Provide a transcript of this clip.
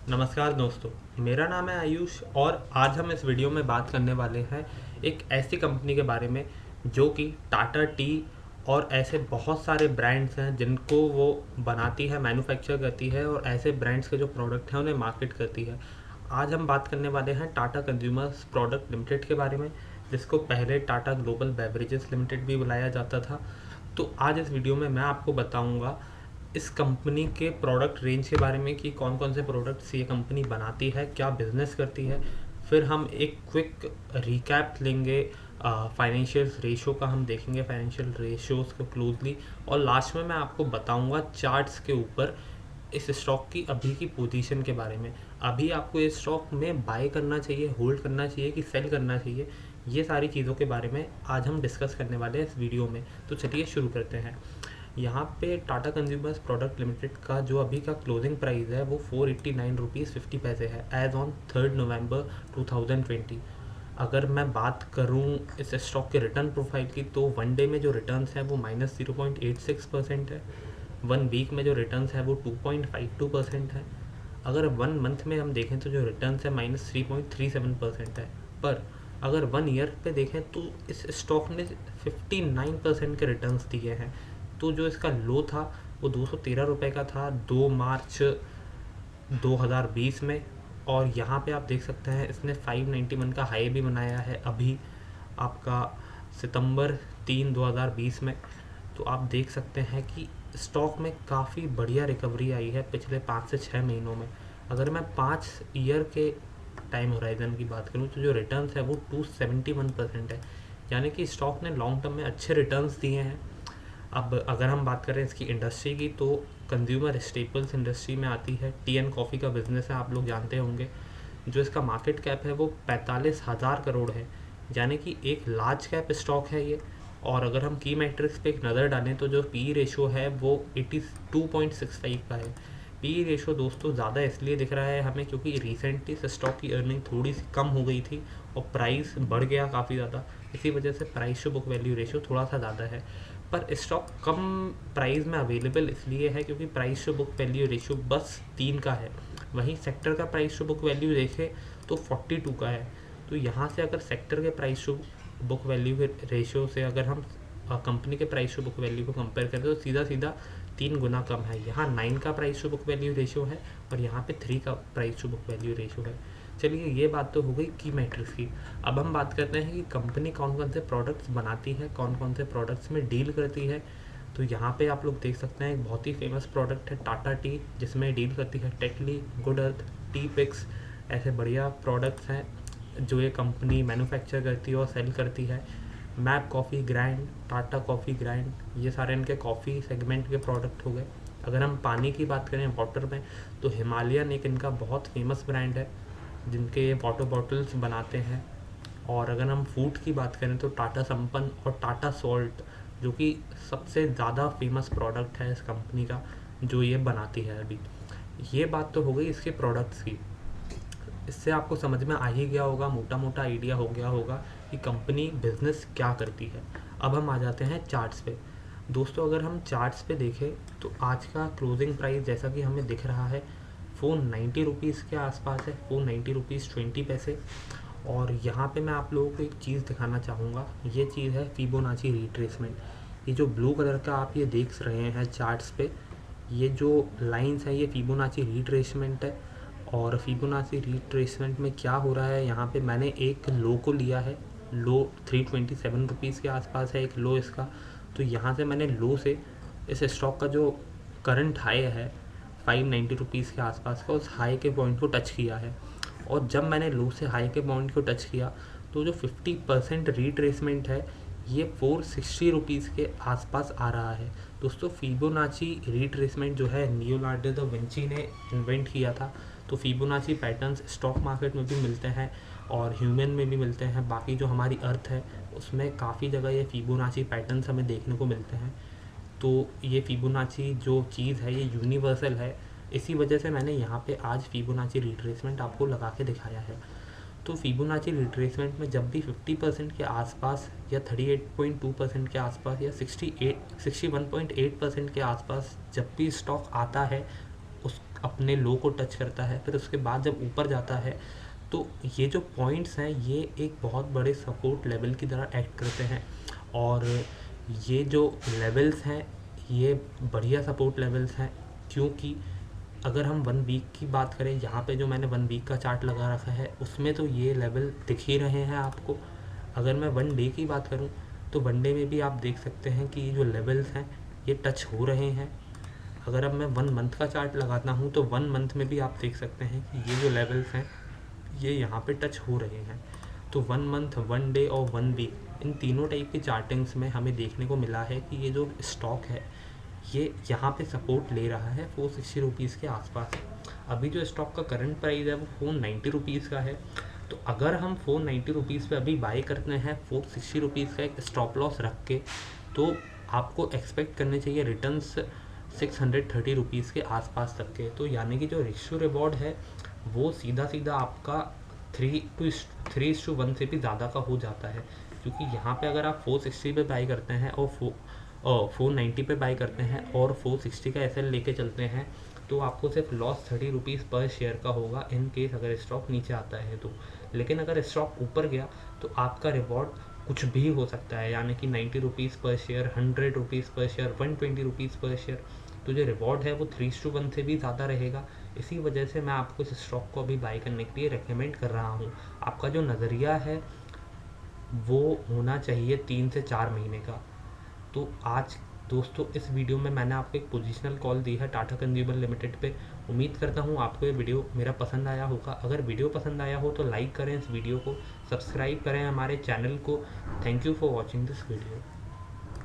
नमस्कार दोस्तों, मेरा नाम है आयुष और आज हम इस वीडियो में बात करने वाले हैं एक ऐसी कंपनी के बारे में जो कि टाटा टी और ऐसे बहुत सारे ब्रांड्स हैं जिनको वो बनाती है, मैन्युफैक्चर करती है और ऐसे ब्रांड्स के जो प्रोडक्ट हैं उन्हें मार्केट करती है। आज हम बात करने वाले हैं टाटा कंज्यूमर्स प्रोडक्ट लिमिटेड के बारे में, जिसको पहले टाटा ग्लोबल बेवरेजेस लिमिटेड भी बुलाया जाता था। तो आज इस वीडियो में मैं आपको बताऊंगा इस कंपनी के प्रोडक्ट रेंज के बारे में कि कौन कौन से प्रोडक्ट्स ये कंपनी बनाती है, क्या बिजनेस करती है। फिर हम एक क्विक रिकैप लेंगे, फाइनेंशियल रेशो का हम देखेंगे, फाइनेंशियल रेशियोज को क्लोजली। और लास्ट में मैं आपको बताऊंगा चार्ट्स के ऊपर इस स्टॉक की अभी की पोजीशन के बारे में। अभी आपको इस स्टॉक में बाय करना चाहिए, होल्ड करना चाहिए कि सेल करना चाहिए, ये सारी चीज़ों के बारे में आज हम डिस्कस करने वाले हैं इस वीडियो में। तो चलिए शुरू करते हैं। यहाँ पे टाटा कंज्यूमर्स प्रोडक्ट लिमिटेड का जो अभी का क्लोजिंग प्राइस है वो 489 रुपीज़ 50 पैसे है एज ऑन 3 नवंबर 2020। अगर मैं बात करूँ इस स्टॉक के रिटर्न प्रोफाइल की, तो वन डे में जो रिटर्न्स हैं वो -0.86% है। वन वीक में जो रिटर्न्स है वो 2.52% है। अगर वन मंथ में हम देखें तो जो रिटर्न्स है -3.37% है। पर अगर वन ईयर पे देखें तो इस स्टॉक ने 59% के रिटर्न्स दिए हैं। तो जो इसका लो था वो 213 रुपये का था 2 मार्च 2020 में। और यहाँ पे आप देख सकते हैं इसने 591 का हाई भी बनाया है अभी आपका सितंबर 3 2020 में। तो आप देख सकते हैं कि स्टॉक में काफ़ी बढ़िया रिकवरी आई है पिछले 5 से 6 महीनों में। अगर मैं 5 ईयर के टाइम होराइजन की बात करूँ तो जो रिटर्न्स है वो 271% है, यानी कि स्टॉक ने लॉन्ग टर्म में अच्छे रिटर्न्स दिए हैं। अब अगर हम बात करें इसकी इंडस्ट्री की, तो कंज्यूमर स्टेपल्स इंडस्ट्री में आती है। टी एंड कॉफ़ी का बिजनेस है, आप लोग जानते होंगे। जो इसका मार्केट कैप है वो 45,000 करोड़ है, यानी कि एक लार्ज कैप स्टॉक है ये। और अगर हम की मैट्रिक्स पे एक नज़र डालें तो जो पी रेशो है वो 82.65 का है। पी रेशो दोस्तों ज़्यादा इसलिए दिख रहा है हमें क्योंकि रिसेंटली इस स्टॉक की अर्निंग थोड़ी सी कम हो गई थी और प्राइस बढ़ गया काफ़ी ज़्यादा। इसी वजह से price to book value ratio थोड़ा सा ज़्यादा है। पर स्टॉक कम प्राइस में अवेलेबल इसलिए है क्योंकि price to book value ratio बस 3 का है। वहीं सेक्टर का प्राइस टू बुक वैल्यू देखें तो 42 का है। तो यहाँ से अगर सेक्टर के प्राइस टू बुक वैल्यू के रेशियो से अगर हम कंपनी के प्राइस टू बुक वैल्यू को कंपेयर करें तो सीधा सीधा 3 गुना कम है। यहाँ 9 का price to book value ratio है और यहाँ पे 3 का price to book value ratio है। चलिए ये बात तो हो गई की मैट्रिक्स की। अब हम बात करते हैं कि कंपनी कौन कौन से प्रोडक्ट्स बनाती है, कौन कौन से प्रोडक्ट्स में डील करती है। तो यहाँ पे आप लोग देख सकते हैं एक बहुत ही फेमस प्रोडक्ट है टाटा टी, जिसमें डील करती है टेटली, गुड अर्थ, टी पिक्स। ऐसे बढ़िया प्रोडक्ट्स हैं जो ये कंपनी मैन्युफैक्चर करती है और सेल करती है। Map coffee grand, Tata coffee grand, ये सारे इनके कॉफ़ी सेगमेंट के प्रोडक्ट हो गए। अगर हम पानी की बात करें वाटर में, तो हिमालयन एक इनका बहुत फेमस ब्रांड है जिनके ये वाटर बॉटल्स बनाते हैं। और अगर हम फूड की बात करें तो टाटा संपन्न और टाटा सॉल्ट, जो कि सबसे ज़्यादा फेमस प्रोडक्ट है इस कंपनी का, जो ये बनाती है अभी। ये बात तो हो गई इसके प्रोडक्ट्स की। इससे आपको समझ में आ ही गया होगा, मोटा मोटा आइडिया हो गया होगा कि कंपनी बिजनेस क्या करती है। अब हम आ जाते हैं चार्ट्स पे। दोस्तों अगर हम चार्ट्स पे देखें तो आज का क्लोजिंग प्राइस जैसा कि हमें दिख रहा है 490 रुपीज़ के आसपास है, 490 रुपीज़ 20 पैसे। और यहाँ पे मैं आप लोगों को एक चीज़ दिखाना चाहूँगा, ये चीज़ है फिबोनाची रिट्रेसमेंट। ये जो ब्लू कलर का आप ये देख रहे हैं चार्ट्स पे, ये जो लाइंस है ये फिबोनाची रिट्रेसमेंट है। और फिबोनाची रिट्रेसमेंट में क्या हो रहा है, यहाँ पे मैंने एक लो को लिया है, लो 327 रुपीज़ के आसपास है एक लो इसका। तो यहाँ से मैंने लो से इस स्टॉक का जो करंट हाई है 590 रुपीज़ के आसपास का, उस हाई के पॉइंट को टच किया है। और जब मैंने लो से हाई के पॉइंट को टच किया तो जो 50% रिट्रेसमेंट है ये 460 रुपीज़ के आसपास आ रहा है। दोस्तों फिबोनाची रिट्रेसमेंट जो है लियोनार्डो दा विंची ने इन्वेंट किया था। तो फिबोनाची पैटर्न्स स्टॉक मार्केट में भी मिलते हैं और ह्यूमन में भी मिलते हैं। बाकी जो हमारी अर्थ है उसमें काफ़ी जगह ये फिबोनाची पैटर्न्स हमें देखने को मिलते हैं। तो ये फिबोनाची जो चीज़ है ये यूनिवर्सल है। इसी वजह से मैंने यहाँ पे आज फिबोनाची रिट्रेसमेंट आपको लगा के दिखाया है। तो फिबोनाची रिट्रेसमेंट में जब भी 50% के आसपास या 38.2% के आसपास या 61.8% के आसपास जब भी स्टॉक आता है, अपने लो को टच करता है, फिर उसके बाद जब ऊपर जाता है तो ये जो पॉइंट्स हैं ये एक बहुत बड़े सपोर्ट लेवल की तरह एक्ट करते हैं। और ये जो लेवल्स हैं ये बढ़िया सपोर्ट लेवल्स हैं, क्योंकि अगर हम 1 वीक की बात करें, यहाँ पे जो मैंने 1 वीक का चार्ट लगा रखा है उसमें तो ये लेवल दिख ही रहे हैं आपको। अगर मैं 1 डे की बात करूँ तो 1 डे में भी आप देख सकते हैं कि ये जो लेवल्स हैं ये टच हो रहे हैं। अगर अब मैं 1 मंथ का चार्ट लगाता हूँ तो 1 मंथ में भी आप देख सकते हैं कि ये जो लेवल्स हैं ये यहाँ पे टच हो रहे हैं। तो 1 मंथ, 1 डे और 1 वीक, इन तीनों टाइप की चार्टिंग्स में हमें देखने को मिला है कि ये जो स्टॉक है ये यहाँ पे सपोर्ट ले रहा है 460 रुपीज़ के आसपास। अभी जो स्टॉक का करंट प्राइस है वो 490 रुपीज़ का है। तो अगर हम 490 रुपीज़ पे अभी बाई करते हैं 460 रुपीज़ का एक स्टॉप लॉस रख के, तो आपको एक्सपेक्ट करने चाहिए रिटर्न्स 630 रुपीज़ के आसपास तक के। तो यानी कि जो रेशियो रिवॉर्ड है वो सीधा सीधा आपका 3:1 से भी ज़्यादा का हो जाता है, क्योंकि यहाँ पे अगर आप 460 पे बाई करते हैं और 490 पे बाई करते हैं और 460 का एसएल लेके चलते हैं तो आपको सिर्फ लॉस 30 रुपीज़ पर शेयर का होगा इन केस अगर स्टॉक नीचे आता है तो। लेकिन अगर स्टॉक ऊपर गया तो आपका रिवॉर्ड कुछ भी हो सकता है, यानी कि 90 रुपीज़ पर शेयर, 100 रुपीज़ पर शेयर, 120 रुपीज़ पर शेयर। तो जो रिवॉर्ड है वो 3:1 से भी ज़्यादा रहेगा। इसी वजह से मैं आपको इस स्टॉक को अभी बाई करने के लिए रेकमेंड कर रहा हूँ। आपका जो नज़रिया है वो होना चाहिए 3 से 4 महीने का। तो आज दोस्तों इस वीडियो में मैंने आपको एक पोजीशनल कॉल दी है टाटा कंज्यूमर लिमिटेड पे। उम्मीद करता हूँ आपको ये वीडियो मेरा पसंद आया होगा। अगर वीडियो पसंद आया हो तो लाइक करें इस वीडियो को, सब्सक्राइब करें हमारे चैनल को। Thank you for watching this video.